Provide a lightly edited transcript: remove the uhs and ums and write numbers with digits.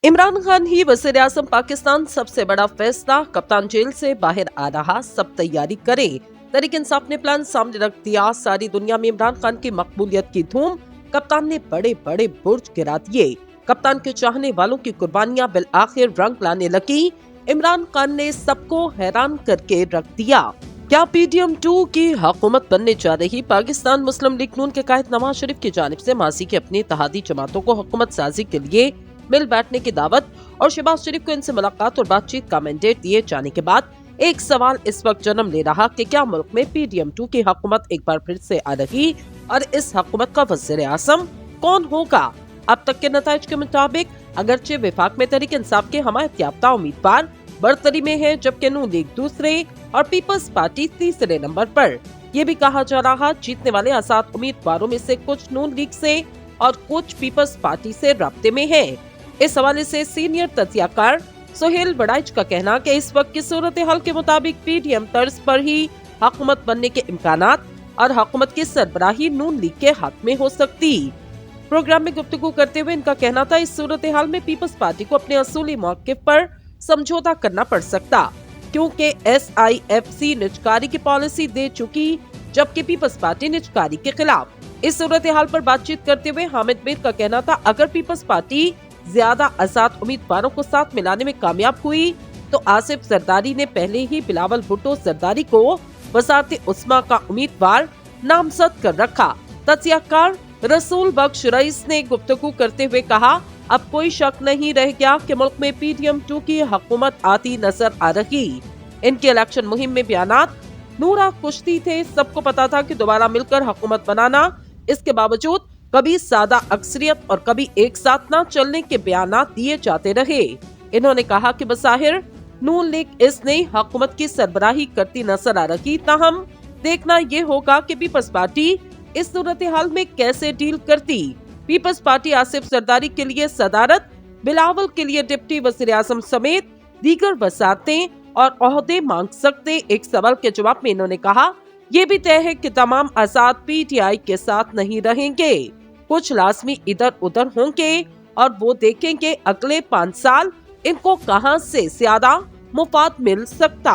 इमरान खान ही वज़ीर आज़म पाकिस्तान, सबसे बड़ा फैसला, कप्तान जेल से बाहर आ रहा, सब तैयारी करें। तहरीक इंसाफ ने प्लान सामने रख दिया। सारी दुनिया में इमरान खान की मकबूलियत की धूम, कप्तान ने बड़े बड़े बुर्ज गिरा दिए। कप्तान के चाहने वालों की कुर्बानियां बिल आखिर रंग लाने लगी। इमरान खान ने सबको हैरान करके रख दिया। क्या PDM-2 की हुकूमत बनने जा रही? पाकिस्तान मुस्लिम लीग नून के कायद नवाज शरीफ की जानिब से माजी की अपनी इत्तेहादी जमातों को हुकूमत साजी के लिए मिल बैठने की दावत और शहबाज शरीफ को इनसे मुलाकात और बातचीत का मैंडेट दिए जाने के बाद एक सवाल इस वक्त जन्म ले रहा कि क्या मुल्क में PDM-2 की हुकूमत एक बार फिर से आ रही और इस हुकूमत का वज़ीर आज़म कौन होगा? अब तक के नताइज के मुताबिक अगरचे विफाक में तहरीक इंसाफ के हमायत याफ्ता उम्मीदवार बरतरी में है, जबकि नून लीग दूसरे और पीपल्स पार्टी तीसरे नंबर पर। यह भी कहा जा रहा जीतने वाले आजाद उम्मीदवारों में से कुछ नून लीग से और कुछ पीपल्स पार्टी से राब्ते में है। इस हवाले से सीनियर तज्जियाकार सुहेल बड़ाइच का कहना कि इस वक्त की सूरत हाल के मुताबिक PDM तर्ज पर ही हुकूमत बनने के इम्कानात और हुकूमत की सरबराही नून लीग के हाथ में हो सकती। प्रोग्राम में गुफ्तगू करते हुए इनका कहना था, इस सूरत हाल में पीपल्स पार्टी को अपने असूली मौक़िफ़ पर समझौता करना पड़ सकता, क्योंकि SIFC निजकारी की पॉलिसी दे चुकी, जबकि पीपल्स पार्टी निजकारी के खिलाफ। इस सूरत हाल पर बातचीत करते हुए हामिद मीर का कहना था, अगर पीपल्स पार्टी ज्यादा आजाद उम्मीदवारों को साथ मिलाने में कामयाब हुई तो आसिफ जरदारी ने पहले ही बिलावल भुट्टो जरदारी को वज़ारत उस्मा का उम्मीदवार नामजद कर रखा। तज्जियाकार रसूल बख्श रईस ने गुफ्तगू करते हुए कहा, अब कोई शक नहीं रह गया कि मुल्क में PDM-2 की हुकूमत आती नजर आ रही। इनके इलेक्शन मुहिम में बयानात नूरा कुश्ती थे। सबको पता था कि दोबारा मिलकर हुकूमत बनाना, इसके बावजूद कभी सादा अक्सरियत और कभी एक साथ न चलने के बयानात दिए जाते रहे। इन्होंने कहा कि बज़ाहिर नून लीग इस नई हुकूमत की सरबराही करती नजर आ रही, ताहम देखना ये होगा कि पीपल्स पार्टी इस सूरत हाल में कैसे डील करती। पीपल्स पार्टी आसिफ जरदारी के लिए सदारत, बिलावल के लिए डिप्टी वज़ीर आज़म समेत दीगर वज़ारतें और ओहदे मांग सकते। एक सवाल के जवाब में इन्होंने कहा, ये भी तय है कि तमाम आजाद PTI के साथ नहीं रहेंगे, कुछ लाजमी इधर उधर होंगे और वो देखेंगे अगले 5 साल इनको कहां से ज्यादा मुफाद मिल सकता।